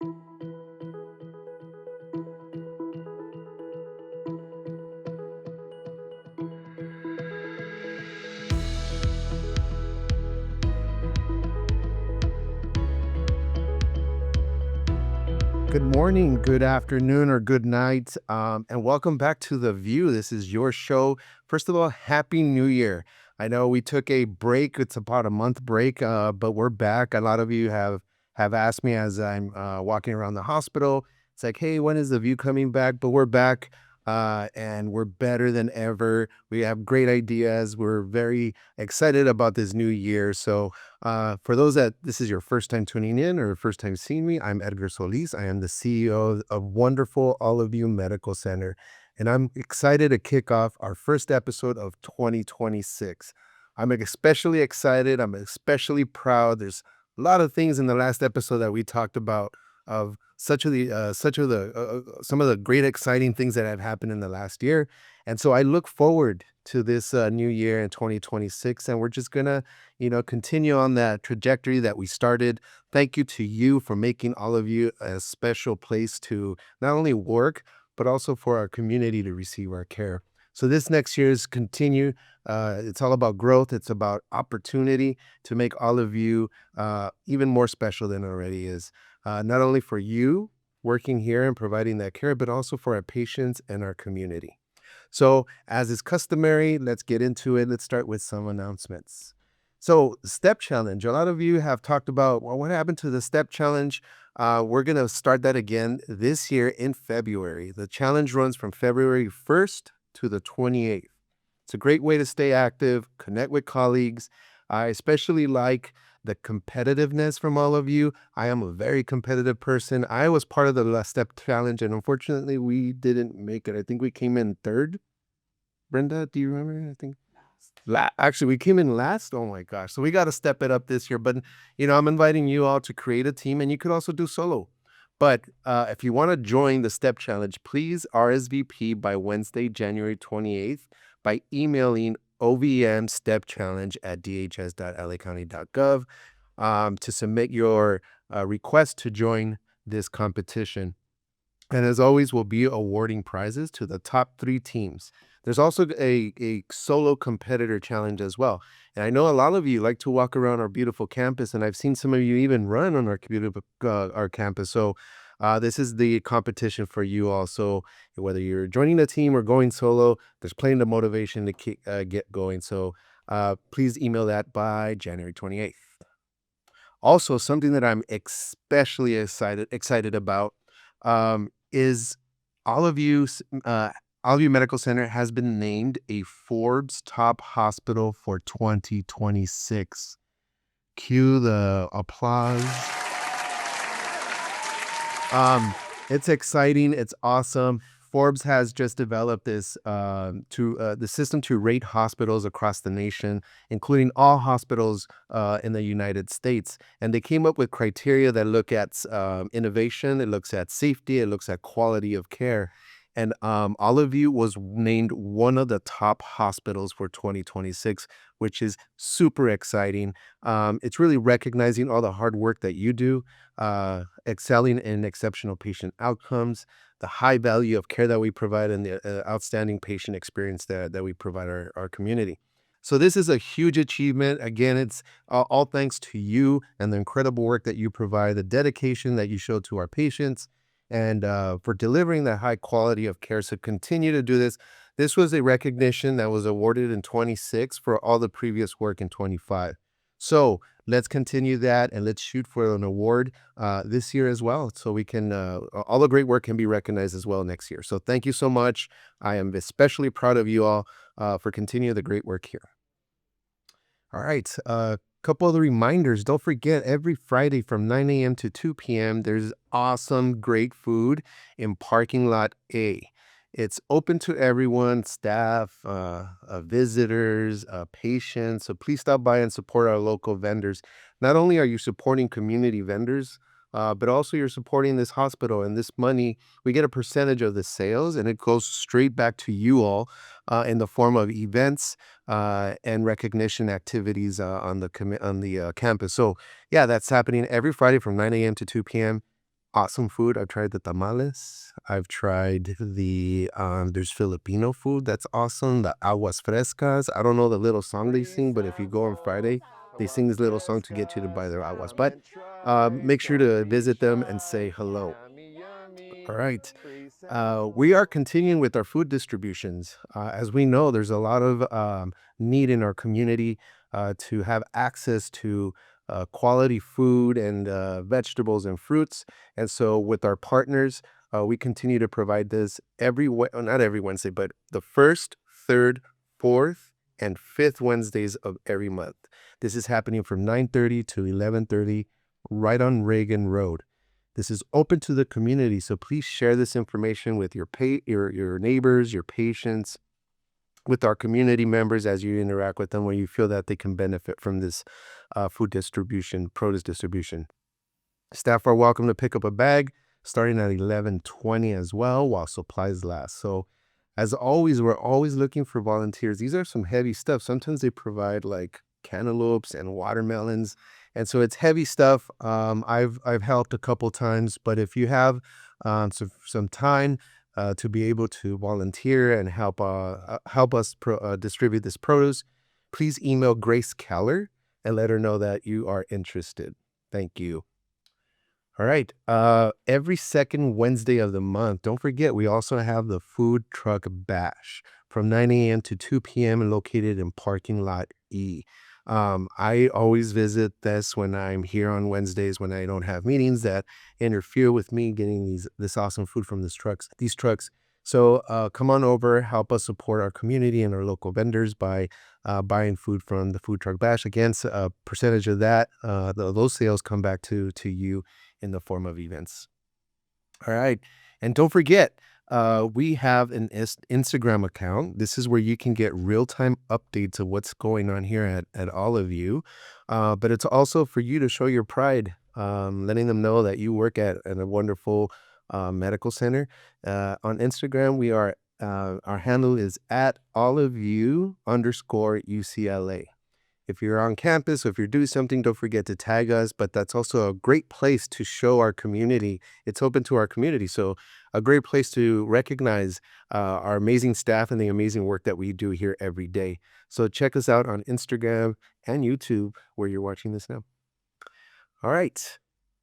Good morning, good afternoon, or good night, and welcome back to The View. This is your show. First of all, Happy New Year. I know we took a break. It's about a month break, but we're back. A lot of you have asked me as I'm walking around the hospital. It's like, hey, when is The View coming back? But we're back, and we're better than ever. We have great ideas. We're very excited about this new year. So for those that this is your first time tuning in or first time seeing me, I'm Edgar Solis. I am the CEO of wonderful All of You Medical Center, and I'm excited to kick off our first episode of 2026. I'm especially excited. I'm especially proud. There's a lot of things in the last episode that we talked about of such of the some of the great exciting things that have happened in the last year, and so I look forward to this new year in 2026, and we're just gonna continue on that trajectory that we started. Thank you to you for making All of You a special place to not only work, but also for our community to receive our care. So this next year's continue. It's all about growth. It's about opportunity to make All of You even more special than it already is. Not only for you working here and providing that care, but also for our patients and our community. So, as is customary, let's get into it. Let's start with some announcements. So, step challenge. A lot of you have talked about, well, what happened to the step challenge? We're going to start that again this year in February. The challenge runs from February 1st to the 28th. It's a great way to stay active, connect with colleagues. I especially like the competitiveness from all of you. I am a very competitive person. I was part of the last step challenge, and unfortunately, we didn't make it. I think we came in third. Brenda, do you remember? I think actually we came in last. Oh my gosh! So we got to step it up this year. But I'm inviting you all to create a team, and you could also do solo. But if you want to join the step challenge, please RSVP by Wednesday, January 28th by emailing ovmstepchallenge@dhs.lacounty.gov to submit your request to join this competition. And as always, we'll be awarding prizes to the top 3 teams. There's also a solo competitor challenge as well. And I know a lot of you like to walk around our beautiful campus, and I've seen some of you even run on our beautiful our campus. So this is the competition for you all. So whether you're joining a team or going solo, there's plenty of motivation to get going. So please email that by January 28th. Also, something that I'm especially excited about is all of you, all of you Medical Center has been named a Forbes Top Hospital for 2026. Cue the applause. It's exciting. It's awesome. Forbes has just developed this the system to rate hospitals across the nation, including all hospitals in the United States. And they came up with criteria that look at innovation, it looks at safety, it looks at quality of care. And All of You was named one of the top hospitals for 2026, which is super exciting. It's really recognizing all the hard work that you do, excelling in exceptional patient outcomes, the high value of care that we provide, and the outstanding patient experience that we provide our community. So this is a huge achievement. Again, it's all thanks to you and the incredible work that you provide, the dedication that you show to our patients, and for delivering that high quality of care. So continue to do this. This was a recognition that was awarded in 26 for all the previous work in 25. So let's continue that, and let's shoot for an award this year as well, so we can all the great work can be recognized as well next year. So thank you so much. I am especially proud of you all for continuing the great work here. All right. Couple of the reminders. Don't forget, every Friday from 9 a.m. to 2 p.m., there's awesome, great food in parking lot A. It's open to everyone, staff, visitors, patients. So please stop by and support our local vendors. Not only are you supporting community vendors, but also you're supporting this hospital. And this money, we get a percentage of the sales, and it goes straight back to you all in the form of events and recognition activities on the campus. So yeah, that's happening every Friday from 9 a.m. to 2 p.m. awesome food. I've tried the tamales. I've tried there's Filipino food that's awesome. The aguas frescas. I don't know the little song they sing, but if you go on Friday, they sing this little song to get you to buy their aguas. But make sure to visit them and say hello. All right. We are continuing with our food distributions. As we know, there's a lot of need in our community to have access to quality food and vegetables and fruits. And so, with our partners, we continue to provide this not every Wednesday, but the first, third, fourth, and fifth Wednesdays of every month. This is happening from 9:30 to 11:30, right on Reagan Road. This is open to the community, so please share this information with your neighbors, your patients, with our community members as you interact with them, where you feel that they can benefit from this food distribution, produce distribution. Staff are welcome to pick up a bag starting at 11:20 as well while supplies last. So, as always, we're always looking for volunteers. These are some heavy stuff. Sometimes they provide like cantaloupes and watermelons, and so it's heavy stuff. I've helped a couple times, but if you have some time to be able to volunteer and help us distribute this produce, please email Grace Keller and let her know that you are interested. Thank you. All right. Every second Wednesday of the month, don't forget, we also have the Food Truck Bash from 9 a.m. to 2 p.m. located in parking lot E. I always visit this when I'm here on Wednesdays when I don't have meetings that interfere with me getting this awesome food from these trucks. So come on over, help us support our community and our local vendors by buying food from the Food Truck Bash. Again, a percentage of those sales come back to you in the form of events. All right. And don't forget, we have an Instagram account. This is where you can get real-time updates of what's going on here at all of you. But it's also for you to show your pride, letting them know that you work at a wonderful medical center. On Instagram, our handle is at allofview_UCLA. If you're on campus or if you're doing something, don't forget to tag us. But that's also a great place to show our community. It's open to our community. So a great place to recognize our amazing staff and the amazing work that we do here every day. So check us out on Instagram and YouTube where you're watching this now. All right.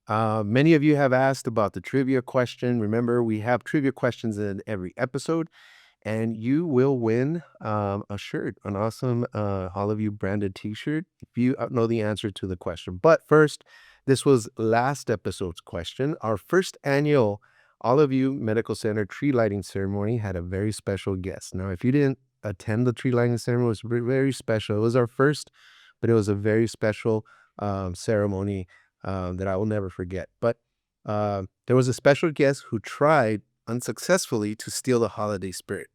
Many of you have asked about the trivia question. Remember, we have trivia questions in every episode. And you will win a shirt, an awesome All of You branded t-shirt if you know the answer to the question. But first, this was last episode's question. Our first annual All of You Medical Center tree lighting ceremony had a very special guest. Now, if you didn't attend the tree lighting ceremony, it was very special. It was our first, but it was a very special ceremony that I will never forget. But there was a special guest who tried unsuccessfully to steal the holiday spirit.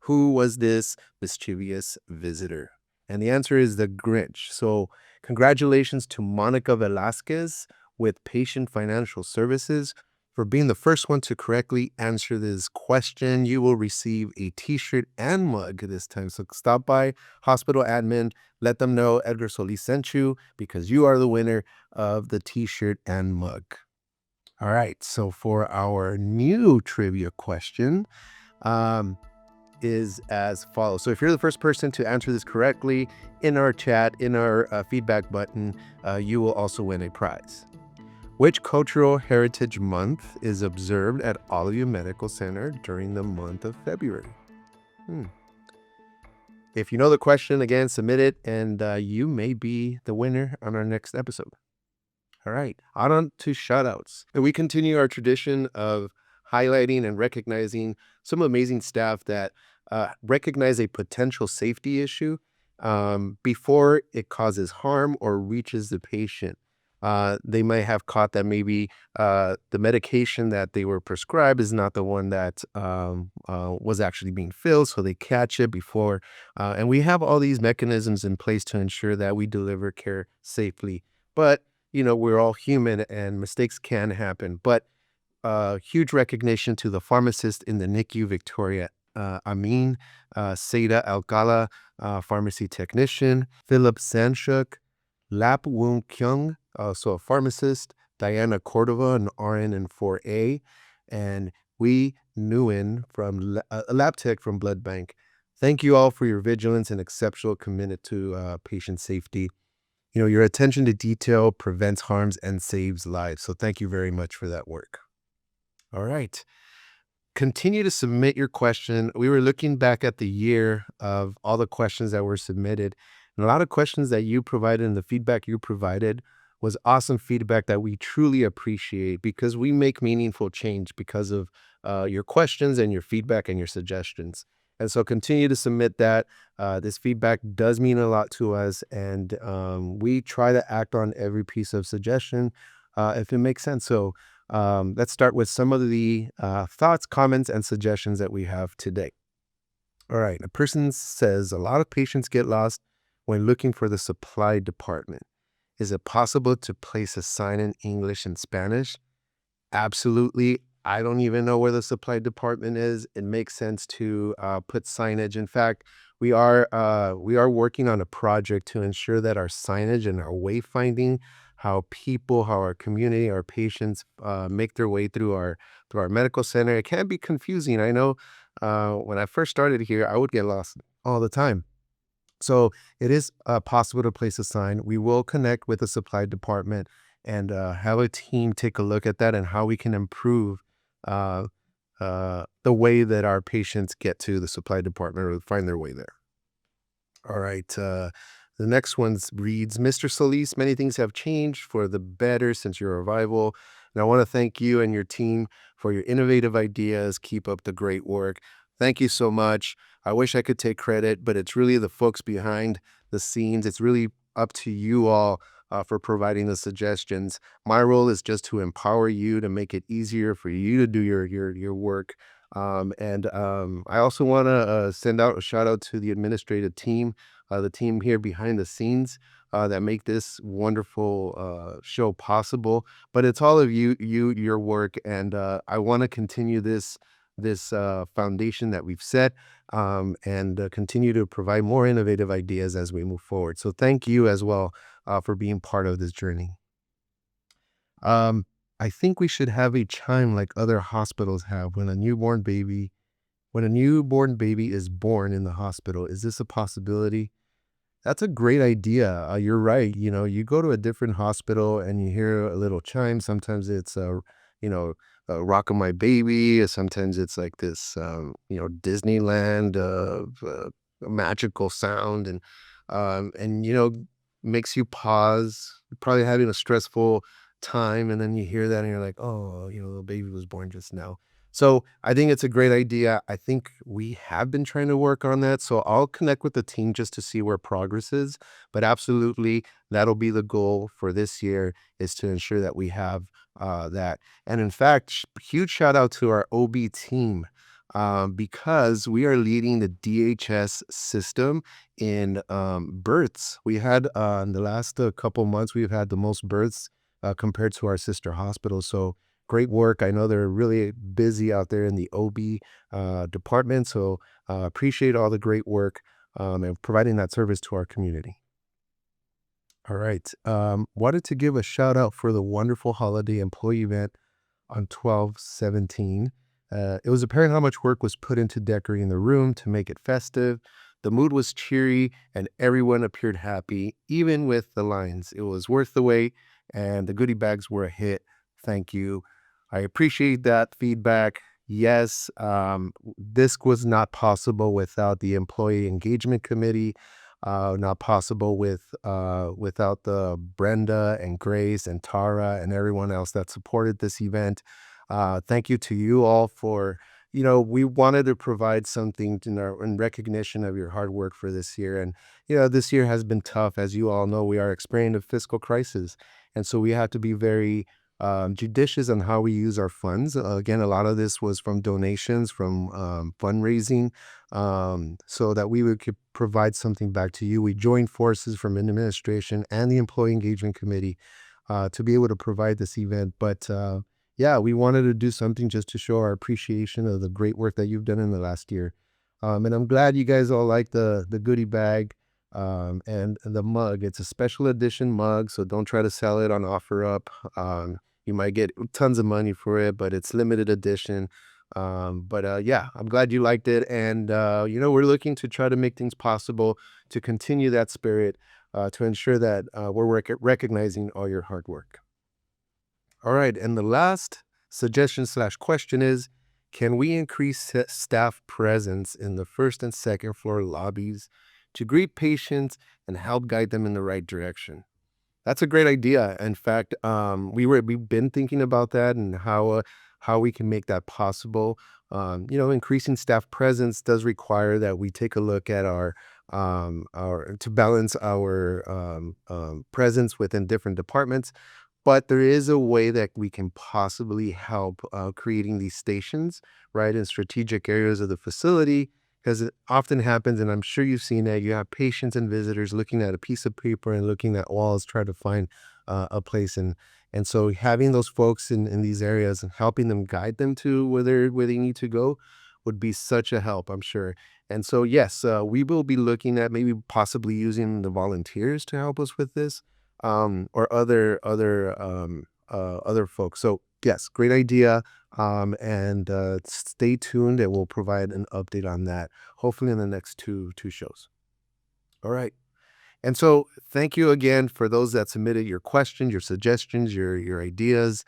Who was this mischievous visitor? And the answer is the Grinch. So congratulations to Monica Velasquez with Patient Financial Services for being the first one to correctly answer this question. You will receive a t-shirt and mug this time. So stop by hospital admin, let them know Edgar Solis sent you because you are the winner of the t-shirt and mug. All right, so for our new trivia question, is as follows. So if you're the first person to answer this correctly in our chat, in our feedback button, you will also win a prize. Which cultural heritage month is observed at All of You Medical Center during the month of February? If you know the question, again, submit it, and you may be the winner on our next episode. All right, on to shoutouts. And we continue our tradition of highlighting and recognizing some amazing staff that recognize a potential safety issue before it causes harm or reaches the patient. They might have caught that maybe the medication that they were prescribed is not the one that was actually being filled, so they catch it before. And we have all these mechanisms in place to ensure that we deliver care safely. But we're all human and mistakes can happen. But huge recognition to the pharmacist in the NICU, Victoria Amin, Seda Alcala, pharmacy technician, Philip Sanchuk, Lap Woon Kyung, also a pharmacist, Diana Cordova, an RN in 4A, and Wee Nguyen from a lab tech from Blood Bank. Thank you all for your vigilance and exceptional commitment to patient safety. You know, your attention to detail prevents harms and saves lives. So thank you very much for that work. All right. Continue to submit your question. We were looking back at the year of all the questions that were submitted, and a lot of questions that you provided and the feedback you provided was awesome feedback that we truly appreciate because we make meaningful change because of your questions and your feedback and your suggestions. And so continue to submit that. This feedback does mean a lot to us, and we try to act on every piece of suggestion if it makes sense. So let's start with some of the thoughts, comments, and suggestions that we have today. All right. A person says a lot of patients get lost when looking for the supply department. Is it possible to place a sign in English and Spanish? Absolutely. I don't even know where the supply department is. It makes sense to put signage. In fact, we are working on a project to ensure that our signage and our wayfinding, how people, how our community, our patients make their way through our medical center. It can be confusing. I know when I first started here, I would get lost all the time. So it is possible to place a sign. We will connect with the supply department and have a team take a look at that and how we can improve uh, the way that our patients get to the supply department or find their way there. All right. The next one reads, Mr. Solis, many things have changed for the better since your arrival. And I want to thank you and your team for your innovative ideas. Keep up the great work. Thank you so much. I wish I could take credit, but it's really the folks behind the scenes. It's really up to you all for providing the suggestions. My role is just to empower you, to make it easier for you to do your work. And I also want to send out a shout out to the administrative team, the team here behind the scenes that make this wonderful show possible. But it's all of your work, and I want to continue this foundation that we've set, and continue to provide more innovative ideas as we move forward. So thank you as well for being part of this journey. Um, I think we should have a chime like other hospitals have when a newborn baby is born in the hospital. Is this a possibility? That's a great idea. You're right. You know, you go to a different hospital and you hear a little chime. Sometimes it's you know, "Rockin' My Baby." Sometimes it's like this, Disneyland magical sound, and makes you pause. You're probably having a stressful time, and then you hear that, and you're like, "Oh, the baby was born just now." So I think it's a great idea. I think we have been trying to work on that. So I'll connect with the team just to see where progress is. But absolutely, that'll be the goal for this year is to ensure that we have that. And in fact, huge shout out to our OB team because we are leading the DHS system in births. We had in the last couple months, we've had the most births compared to our sister hospitals. So great work. I know they're really busy out there in the OB department. So appreciate all the great work and providing that service to our community. All right. Wanted to give a shout out for the wonderful holiday employee event on 12/17. It was apparent how much work was put into decorating the room to make it festive. The mood was cheery and everyone appeared happy, even with the lines. It was worth the wait, and the goodie bags were a hit. Thank you. I appreciate that feedback. Yes, this was not possible without the employee engagement committee, not possible without the Brenda and Grace and Tara and everyone else that supported this event. Thank you to you all for, we wanted to provide something in recognition of your hard work for this year. And, this year has been tough. As you all know, we are experiencing a fiscal crisis. And so we have to be very judicious on how we use our funds. Again, a lot of this was from donations, from fundraising, so that could provide something back to you. We joined forces from administration and the employee engagement committee to be able to provide this event. But yeah, we wanted to do something just to show our appreciation of the great work that you've done in the last year. And I'm glad you guys all like the goodie bag. And the mug, it's a special edition mug, so don't try to sell it on OfferUp. You might get tons of money for it, but it's limited edition. But yeah, I'm glad you liked it. And, we're looking to try to make things possible to continue that spirit, to ensure that we're recognizing all your hard work. All right. And the last suggestion slash question is, can we increase staff presence in the first and second floor lobbies to greet patients and help guide them in the right direction? That's a great idea. In fact, we've been thinking about that and how we can make that possible. Increasing staff presence does require that we take a look at our to balance our presence within different departments, but there is a way that we can possibly help creating these stations, right, in strategic areas of the facility, because it often happens, and I'm sure you've seen that you have patients and visitors looking at a piece of paper and looking at walls, trying to find a place, and so having those folks in these areas and helping them guide them to where they need to go would be such a help, I'm sure. And so yes, we will be looking at maybe possibly using the volunteers to help us with this, or other folks. So yes, great idea. And stay tuned, and we'll provide an update on that, hopefully in the next two shows. All right. And so thank you again for those that submitted your questions, your suggestions, your ideas.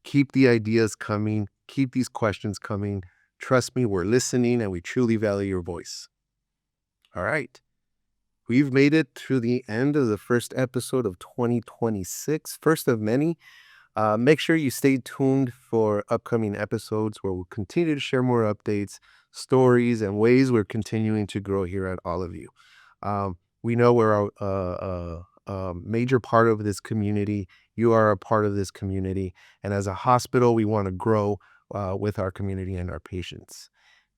Keep the ideas coming. Keep these questions coming. Trust me, we're listening and we truly value your voice. All right. We've made it to the end of the first episode of 2026, first of many. Make sure you stay tuned for upcoming episodes where we'll continue to share more updates, stories, and ways we're continuing to grow here at All of You. We know we're a major part of this community. You are a part of this community. And as a hospital, we want to grow with our community and our patients.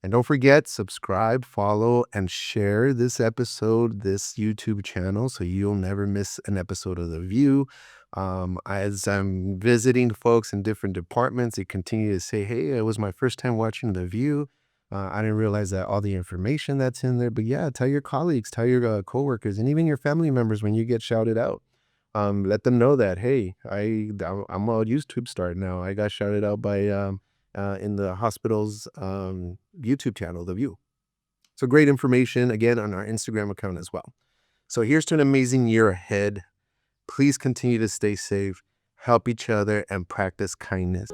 And don't forget, subscribe, follow, and share this episode, this YouTube channel, so you'll never miss an episode of The View. As I'm visiting folks in different departments, they continue to say, hey, it was my first time watching The View. I didn't realize that all the information that's in there. But yeah, tell your colleagues, tell your coworkers, and even your family members when you get shouted out. Let them know that, hey, I'm a YouTube star now. I got shouted out by in the hospital's YouTube channel, The View. So great information, again, on our Instagram account as well. So here's to an amazing year ahead. Please continue to stay safe, help each other, and practice kindness.